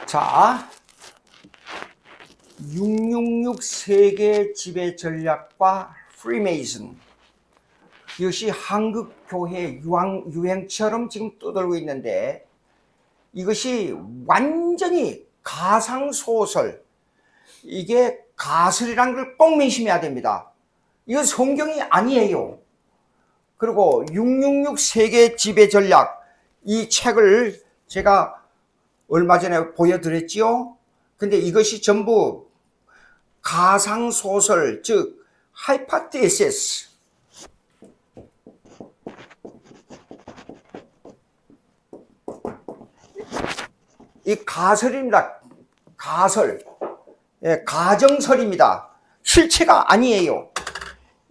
자, 666 세계 지배 전략과 프리메이슨, 이것이 한국 교회 유행처럼 지금 떠돌고 있는데, 이것이 완전히 가상소설, 이게 가설이라는 걸 꼭 명심해야 됩니다. 이건 성경이 아니에요. 그리고 666 세계 지배 전략, 이 책을 제가 얼마 전에 보여드렸지요. 근데 이것이 전부 가상소설, 즉 하이포테시스, 이 가설입니다. 가설, 가정설입니다. 실체가 아니에요.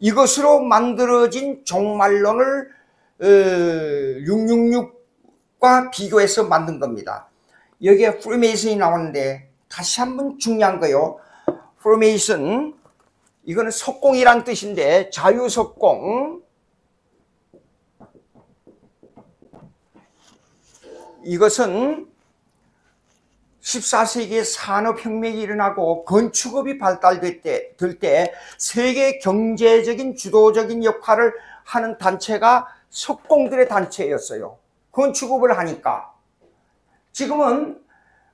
이것으로 만들어진 종말론을 666과 비교해서 만든 겁니다. 여기에 프리메이슨이 나오는데, 다시 한번 중요한 거요. 프리메이슨, 이거는 석공이란 뜻인데, 자유석공, 이것은 14세기에 산업혁명이 일어나고 건축업이 발달될 때 세계 경제적인 주도적인 역할을 하는 단체가 석공들의 단체였어요. 건축업을 하니까. 지금은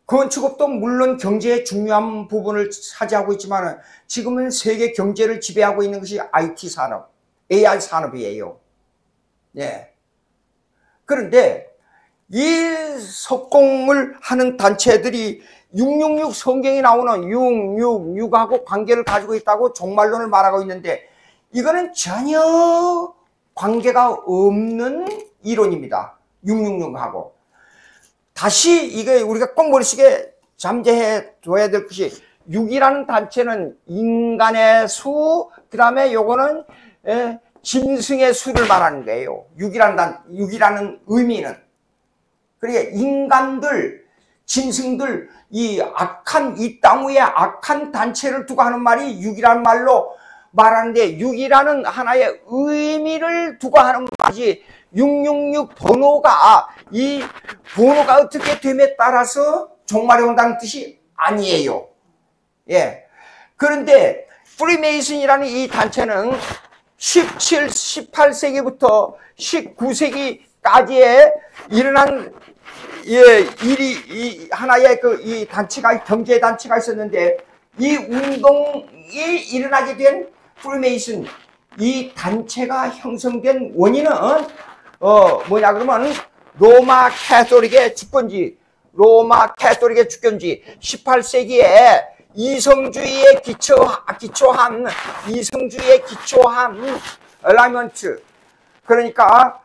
건축업도 물론 경제의 중요한 부분을 차지하고 있지만 지금은 세계 경제를 지배하고 있는 것이 IT 산업, AI 산업이에요. 예. 그런데 이 석공을 하는 단체들이 666 성경에 나오는 666하고 관계를 가지고 있다고 종말론을 말하고 있는데, 이거는 전혀 관계가 없는 이론입니다. 666하고. 다시 이게 우리가 꼭 머릿속에 잠재해 둬야 될 것이, 6이라는 단체는 인간의 수, 그 다음에 요거는 짐승의 수를 말하는 거예요. 6이라는 의미는. 그러니까 인간들, 짐승들, 이 땅 위에 악한 단체를 두고 하는 말이 6이라는 말로 말하는데, 6이라는 하나의 의미를 두고 하는 말이지, 666 번호가, 이 번호가 어떻게 됨에 따라서 종말이 온다는 뜻이 아니에요. 예. 그런데 프리메이슨이라는 이 단체는 18세기부터 19세기까지에 일어난 일이 하나의 이 단체가, 경제 단체가 있었는데, 이 운동이 일어나게 된 프리메이슨, 이 단체가 형성된 원인은 뭐냐 그러면 로마 캐톨릭의 주권지 18세기에 이성주의에 기초한 얼라이먼트, 그러니까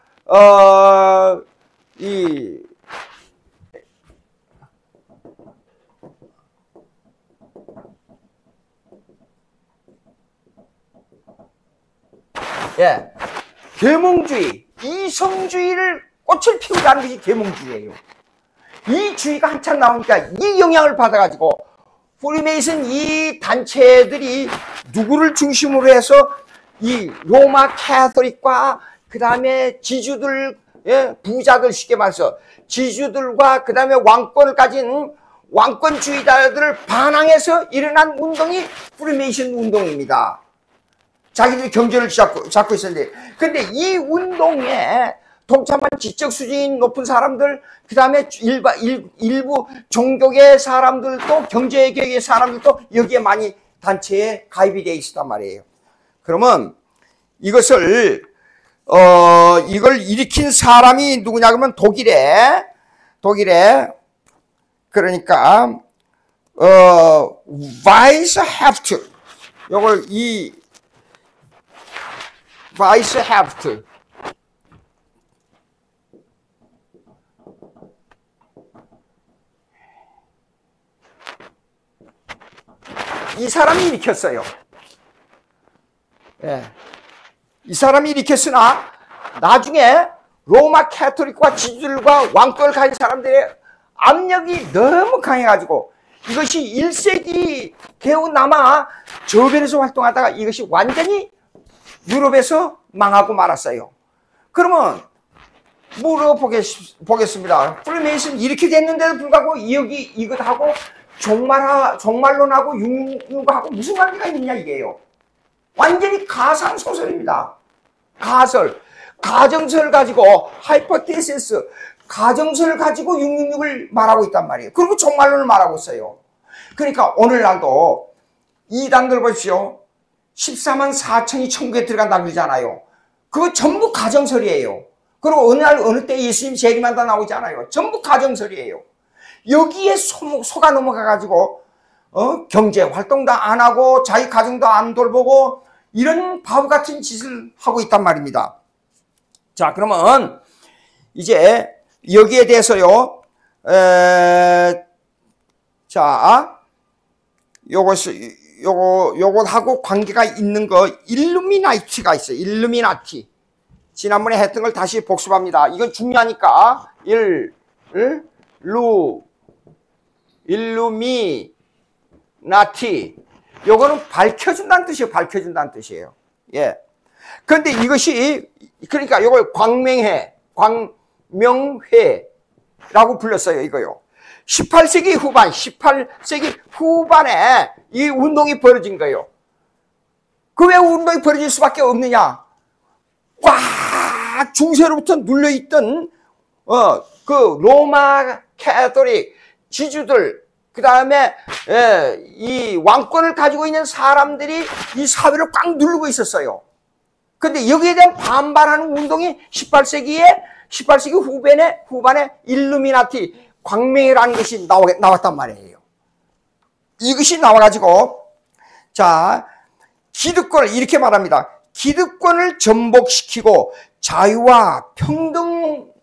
계몽주의, 이성주의를 꽃을 피우자는 것이 계몽주의예요. 이 주의가 한참 나오니까 이 영향을 받아가지고 프리메이슨 이 단체들이 누구를 중심으로 해서 이 로마 캐톨릭과 그 다음에 지주들, 부자들, 쉽게 말해서 지주들과 그 다음에 왕권을 가진 왕권주의자들을 반항해서 일어난 운동이 프리메이슨 운동입니다. 자기들이 경제를 잡고 있었는데, 근데 이 운동에 동참한 지적 수준이 높은 사람들, 그 다음에 일부 종교계 사람들도, 경제계의 사람들도 여기에 많이 단체에 가입이 되어 있었단 말이에요. 그러면 이걸 일으킨 사람이 누구냐 그러면 독일에 그러니까 바이스하프트, 요걸 바이스하프트, 이 사람이 일으켰어요. 예. 이 사람이 일으켰으나 나중에 로마 캐톨릭과 지주들과 왕권을 가진 사람들의 압력이 너무 강해가지고 이것이 1세기 개우 남아 저변에서 활동하다가 이것이 완전히 유럽에서 망하고 말았어요. 그러면 물어보겠습니다. 프리메이슨 이렇게 됐는데도 불구하고 여기 이것하고 종말론하고 666하고 무슨 관계가 있느냐 이게요. 완전히 가상소설입니다. 가정설 가지고 하이포테시스, 가정설을 가지고 666을 말하고 있단 말이에요. 그리고 종말론을 말하고 있어요. 그러니까 오늘날도 이단들 보십시오. 14만 4천이 천국에 들어간다고 그러잖아요. 그거 전부 가정설이에요. 그리고 어느 날 어느 때 예수님 재림한다 나오지 않아요. 전부 가정설이에요. 여기에 속아 넘어가가지고 경제 활동도 안 하고 자기 가정도 안 돌보고 이런 바보 같은 짓을 하고 있단 말입니다. 자, 그러면 이제 여기에 대해서요. 자, 요것하고 관계가 있는 거 일루미나티가 있어요. 일루미나티. 지난번에 했던 걸 다시 복습합니다. 이건 중요하니까 일루미나티. 요거는 밝혀준다는 뜻이에요. 밝혀준다는 뜻이에요. 예. 그런데 이것이 그러니까 요걸 광명회라고 불렀어요. 이거요. 18세기 후반에 이 운동이 벌어진 거예요. 그 왜 운동이 벌어질 수밖에 없느냐? 꽉 중세로부터 눌려있던 그 로마 캐톨릭 지주들, 그 다음에 이 왕권을 가지고 있는 사람들이 이 사회를 꽉 누르고 있었어요. 근데 여기에 대한 반발하는 운동이 18세기 후반에 일루미나티, 광명이라는 것이 나왔단 말이에요. 이것이 나와가지고, 자, 기득권을 이렇게 말합니다. 기득권을 전복시키고 자유와 평등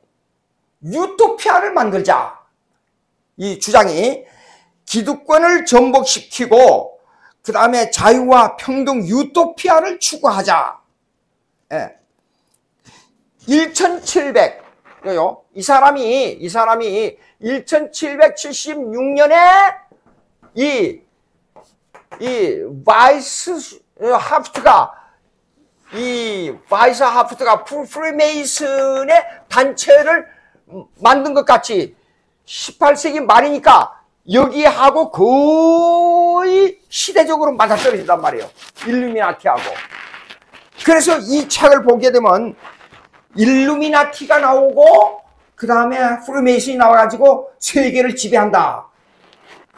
유토피아를 만들자. 이 주장이 기득권을 전복시키고 그 다음에 자유와 평등 유토피아를 추구하자. 예. 1700요. 이 사람이 1776년에 이 바이스하프트가 프리메이슨의 단체를 만든 것 같이 18세기 말이니까 여기하고 거의 시대적으로 맞아떨어진단 말이에요. 일루미나티하고. 그래서 이 책을 보게 되면 일루미나티가 나오고 그 다음에 프리메이슨이 나와가지고 세계를 지배한다.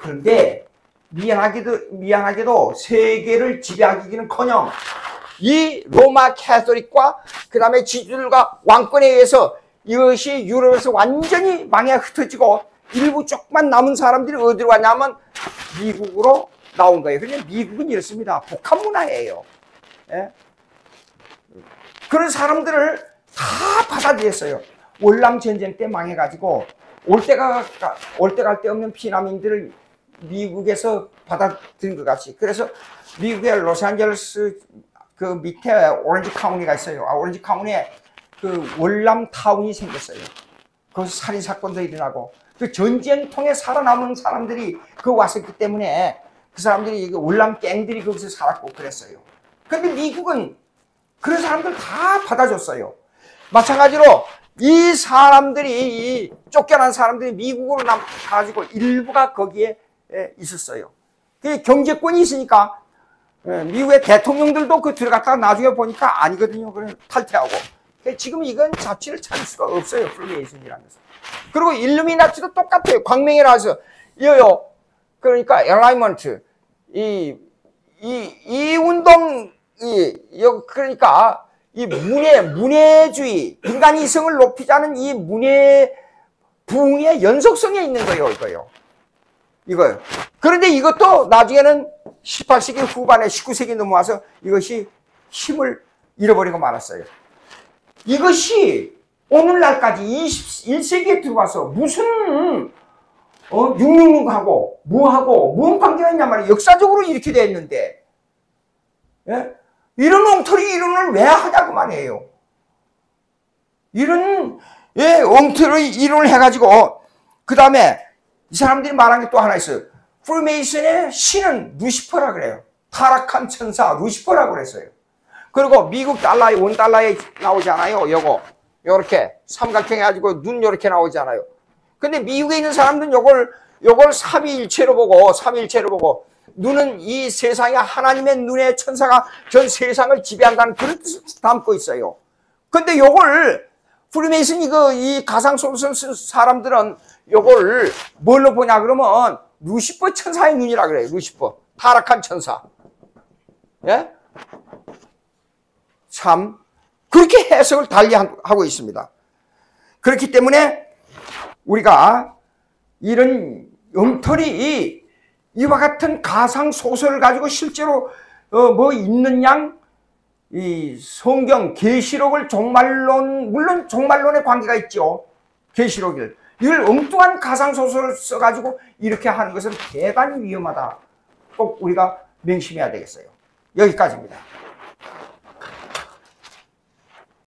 그런데 미안하게도 세계를 지배하기는커녕 이 로마 캐톨릭과 그 다음에 지주들과 왕권에 의해서 이것이 유럽에서 완전히 망에 흩어지고 일부 조금만 남은 사람들이 어디로 갔냐면 미국으로 나온 거예요. 그런데 미국은 이렇습니다. 복합 문화예요. 예? 그런 사람들을 다 받아들였어요. 월남 전쟁 때 망해가지고 올 때 갈 데 없는 피난민들을 미국에서 받아들인 것 같이. 그래서 미국의 로스앤젤레스 그 밑에 오렌지 카운티가 있어요. 오렌지 카운티에 그 월남 타운이 생겼어요. 거기서 살인 사건도 일어나고 그 전쟁 통해 살아남은 사람들이 그 왔었기 때문에 그 사람들이 월남 갱들이 거기서 살았고 그랬어요. 그런데 미국은 그런 사람들 다 받아줬어요. 마찬가지로 이 사람들이 이 쫓겨난 사람들이 미국으로 가지고 일부가 거기에 있었어요. 그 경제권이 있으니까 미국의 대통령들도 그 들어갔다가 나중에 보니까 아니거든요. 그래서 탈퇴하고. 지금 이건 자취를 찾을 수가 없어요. 프리메이슨이라는 것은. 그리고 일루미나티도 똑같아요. 광명이라서 이요. 그러니까 엘라이먼트 이 운동 그러니까 이 문예주의 인간의 이성을 높이자는 이 문예 부흥의 연속성에 있는 거예요. 이거요. 그런데 이것도 나중에는 18세기 후반에 19세기 넘어와서 이것이 힘을 잃어버리고 말았어요. 이것이 오늘날까지 21세기에 들어와서 무슨 666하고 무슨 관계가 있냐 말이에요. 역사적으로 이렇게 되어 있는데 예? 이런 엉터리 이론을 왜 하냐고 말이에요. 이런 엉터리 이론을 해가지고 그 다음에 이 사람들이 말한 게 또 하나 있어요. 프리메이슨의 신은 루시퍼라 그래요. 타락한 천사 루시퍼라고 그랬어요. 그리고 미국 달러에 $1 나오지 않아요. 요거 요렇게 삼각형 해가지고 눈 요렇게 나오잖아요. 근데 미국에 있는 사람들은 요걸 삼위일체로 보고 눈은 이 세상에 하나님의 눈의 천사가 전 세상을 지배한다는 그런 뜻을 담고 있어요. 근데 요걸 프리메이슨 이 가상소설 쓴 사람들은 요걸 뭘로 보냐 그러면 루시퍼 천사의 눈이라 그래요. 루시퍼 타락한 천사. 예? 참 그렇게 해석을 달리하고 있습니다. 그렇기 때문에 우리가 이런 엉터리 이와 같은 가상소설을 가지고 실제로 뭐 있는 양 이 성경 계시록을 종말론, 물론 종말론의 관계가 있죠. 계시록을 이걸 엉뚱한 가상소설을 써가지고 이렇게 하는 것은 대단히 위험하다. 꼭 우리가 명심해야 되겠어요. 여기까지입니다.